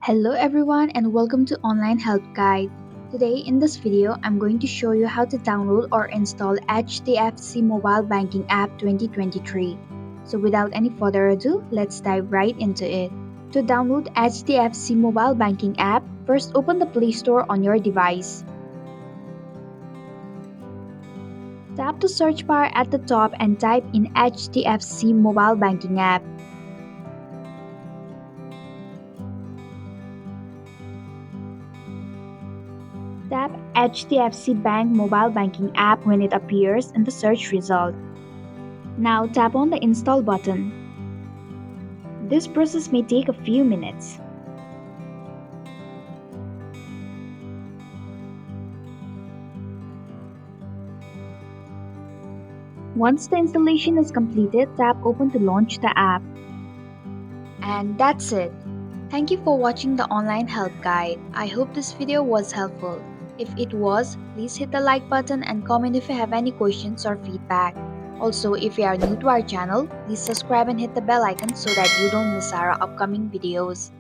Hello everyone and welcome to Online Help Guide. Today in this video, I'm going to show you how to download or install Hdfc Mobile Banking app 2023. So without any further ado, let's dive right into it. To download Hdfc Mobile Banking app, first open the Play Store on your device. Tap the search bar at the top and type in Hdfc Mobile Banking app. Tap HDFC Bank mobile banking app when it appears in the search result. Now tap on the install button. This process may take a few minutes. Once the installation is completed, tap open to launch the app. And that's it. Thank you for watching the online help guide. I hope this video was helpful. If it was, please hit the like button and comment if you have any questions or feedback. Also, if you are new to our channel, please subscribe and hit the bell icon so that you don't miss our upcoming videos.